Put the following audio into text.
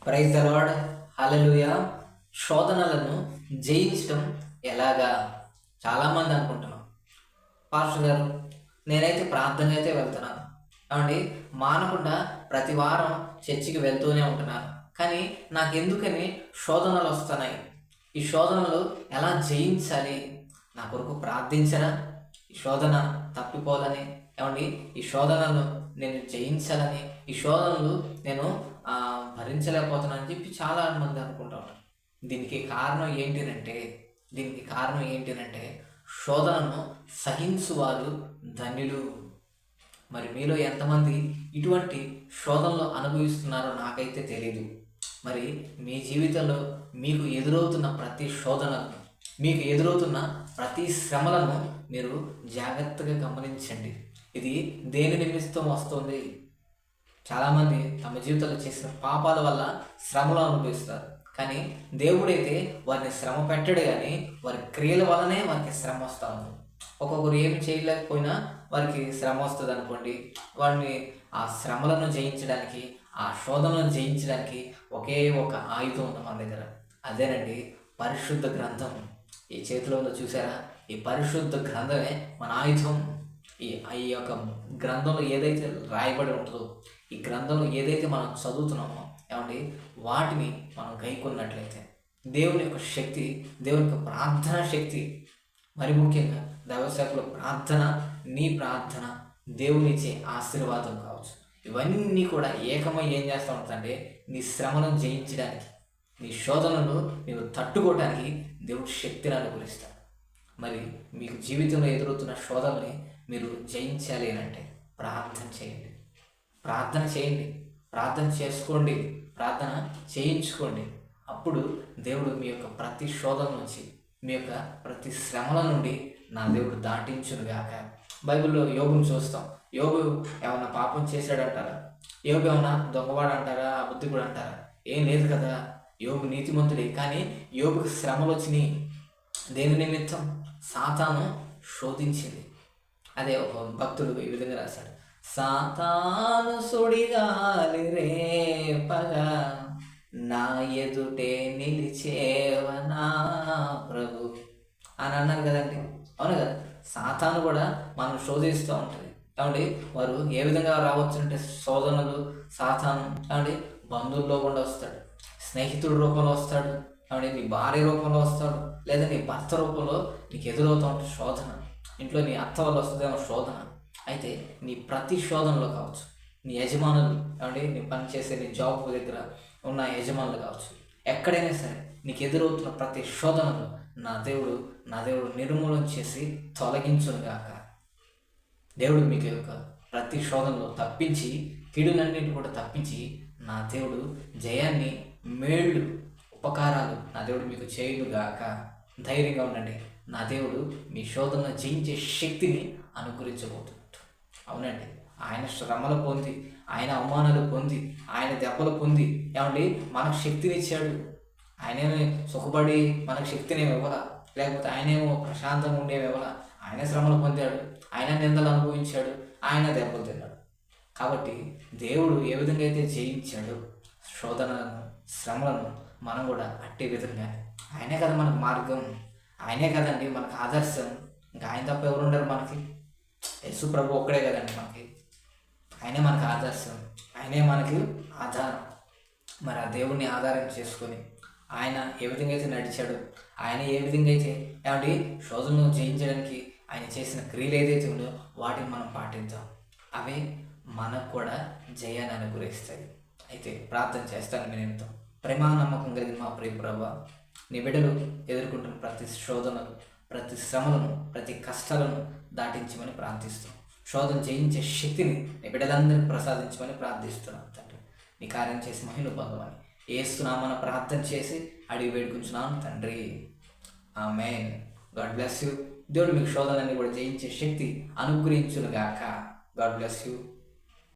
Praise the lord. Hallelujah. శోధనలను జయించడం ఎలాగా? చాలామంది అనుకుంటున్నాం, పాస్టర్ గారు నేనైతే ప్రార్థన అయితే వెళ్తున్నాను ఏమండి, మానకుండా ప్రతి వారం చర్చికి వెళ్తూనే ఉంటున్నాను, కానీ నాకెందుకని శోధనలు వస్తున్నాయి? ఈ శోధనలు ఎలా జయించాలి? నా కొరకు ప్రార్థించరా? ఈ శోధన తప్పిపోవాలని, ఏమండి ఈ శోధనలు నేను జయించాలని, ఈ శోధనలు నేను భరించలేకపోతున్నానని చెప్పి చాలా మంది అనుకుంటా ఉంటారు. దీనికి కారణం ఏంటినంటే శోధనను సహించువారు ధన్యులు. మరి మీలో ఎంతమంది ఇటువంటి శోధనలు అనుభవిస్తున్నారో నాకైతే తెలియదు. మరి మీ జీవితంలో మీకు ఎదురవుతున్న ప్రతి శోధనను, మీకు ఎదురవుతున్న ప్రతి శ్రమలను మీరు జాగ్రత్తగా గమనించండి. ఇది దేని నిమిత్తం వస్తుంది? చాలామంది తమ జీవితంలో చేసిన పాపాల వల్ల శ్రమలు అనుభవిస్తారు, కానీ దేవుడైతే వారిని శ్రమ పెట్టడు, కానీ వారి క్రియల వల్లనే వారికి శ్రమ వస్తూ ఉంది. ఒక్కొక్కరు ఏమి చేయలేకపోయినా వారికి శ్రమ వస్తుంది అనుకోండి. వారిని ఆ శ్రమలను జయించడానికి, ఆ శోధనలను జయించడానికి ఒకే ఒక ఆయుధం ఉంది మన దగ్గర. అదేనండి పరిశుద్ధ గ్రంథం. ఈ చేతిలో ఉందో చూసారా? ఈ పరిశుద్ధ గ్రంథమే మన ఆయుధం. ఈ యొక్క గ్రంథంలో ఏదైతే రాయబడి ఉంటుందో, ఈ గ్రంథంలో ఏదైతే మనం చదువుతున్నామో ఏమండి, వాటిని మనం గైకొన్నట్లయితే దేవుని యొక్క శక్తి, దేవుని యొక్క ప్రార్థన శక్తి, మరి ముఖ్యంగా దైవసేవకుల ప్రార్థన, నీ ప్రార్థన దేవునిచ్చే ఆశీర్వాదం కావచ్చు, ఇవన్నీ కూడా ఏకమై ఏం చేస్తూ ఉంటుందంటే నీ శ్రమను జయించడానికి, నీ శోధనను నీవు తట్టుకోవడానికి దేవుడు శక్తిని అనుకూలిస్తాడు. మరి మీకు జీవితంలో ఎదురవుతున్న శోధనని మీరు జయించాలి అంటే ప్రార్థన చేయండి, ప్రార్థన చేసుకోండి, ప్రార్థన చేయించుకోండి. అప్పుడు దేవుడు మీ యొక్క ప్రతి శోధన నుంచి, మీ యొక్క ప్రతి శ్రమల నుండి నా దేవుడు దాటించునుగాక. బైబిల్లో యోబుని చూస్తాం. యోబు ఏమన్నా పాపం చేశాడంటారా? యోబు ఏమన్నా దొంగవాడు అంటారా? అబద్ధికుడు అంటారా? ఏం లేదు కదా. యోబు నీతిమంతుడే, కానీ యోబుకి శ్రమలు వచ్చినాయి. దేని నిమిత్తం? సాతాను శోధించింది. అదే ఒక భక్తుడు ఈ విధంగా రాశాడు: సాతాను సుడిగాలి రేపగా నా ఎదుటే నిలిచేవనా ప్రభు అని అన్నారు కదండి. అవును కదా. సాతాను కూడా మనం శోధిస్తూ ఉంటుంది. కాబట్టి వారు ఏ విధంగా రావచ్చు అంటే శోధనలు, సాతాను కాబట్టి బంధువుల రూపంలో వస్తాడు, స్నేహితుడి రూపంలో వస్తాడు, కాబట్టి నీ భార్య రూపంలో వస్తాడు, లేదా నీ భర్త రూపంలో నీకు ఎదురవుతూ ఉంటుంది శోధన. ఇంట్లో నీ అత్త వల్ల వస్తుందేమో శోధన. అయితే నీ ప్రతి శోధనలో కావచ్చు, నీ యజమానులు ఏమంటే నీ పని చేసే నీ జాబ్ దగ్గర ఉన్న యజమానులు కావచ్చు, ఎక్కడైనా సరే నీకు ఎదురవుతున్న ప్రతి శోధనను నా దేవుడు నిర్మూలన చేసి తొలగించునుగాక. దేవుడు మీకు యొక్క ప్రతి శోధనలో తప్పించి, కీడులన్నింటిని కూడా తప్పించి, నా దేవుడు జయాన్ని, మేళ్ళు, ఉపకారాలు నా దేవుడు మీకు చేయునుగాక. ధైర్యంగా ఉండండి. నా దేవుడు మీ శోధనను జయించే శక్తిని అనుకరించబోతున్నాడు. అవునండి, ఆయన శ్రమలు పొంది, ఆయన అవమానాలు పొంది, ఆయన దెబ్బలు పొంది ఏమండి మనకు శక్తినిచ్చాడు. ఆయనేమి సుఖపడి మనకు శక్తినేమి ఇవ్వాల, లేకపోతే ఆయనేమో ప్రశాంతంగా ఉండేవి ఇవ్వాల. ఆయన శ్రమలు పొందాడు, ఆయన నిందలు అనుభవించాడు, ఆయన దెబ్బలు తిన్నాడు. కాబట్టి దేవుడు ఏ విధంగా అయితే జయించాడు శోధనలను, శ్రమలను, మనం కూడా అట్టే విధంగా, ఆయనే కదా మనకు మార్గం, ఆయనే కదండి మనకు ఆదర్శం. ఇంకా ఆయన తప్ప ఎవరు ఉండరు మనకి. యేసు ప్రభు ఒక్కడే కదండి మనకి. ఆయనే మనకు ఆదర్శం, ఆయనే మనకి ఆధారం. మరి ఆ దేవుణ్ణి ఆధారం చేసుకొని ఆయన ఏ విధంగా అయితే నడిచాడో, ఆయన ఏ విధంగా అయితే ఏమంటే శోధనను జయించడానికి ఆయన చేసిన క్రియలు ఏదైతే ఉందో వాటిని మనం పాటిద్దాం. అవే మనకు కూడా జయాన్ని అనుగ్రహిస్తాయి. అయితే ప్రార్థన చేస్తాను. మీ నిమిత్తం ప్రేమ నమ్మకం కలిగిన మా ప్రియ ప్రభువా, నీ బిడ్డలు ఎదుర్కొంటున్న ప్రతి శోధనలు, ప్రతి శ్రమలను, ప్రతి కష్టాలను దాటించమని ప్రార్థిస్తున్నాం. శోధన జయించే శక్తిని నీ బిడ్డలందరికీ ప్రసాదించమని ప్రార్థిస్తున్నాం తండ్రి. నీ కార్యం చేసి మహిళ పొందమని ఏస్తున్నామని ప్రార్థన చేసి అడిగి వేడుకుంటున్నాను తండ్రి. ఆమేన్. God bless you. దేవుడు మీకు శోధనని కూడా జయించే శక్తి అనుగ్రహించునుగాక. God bless you.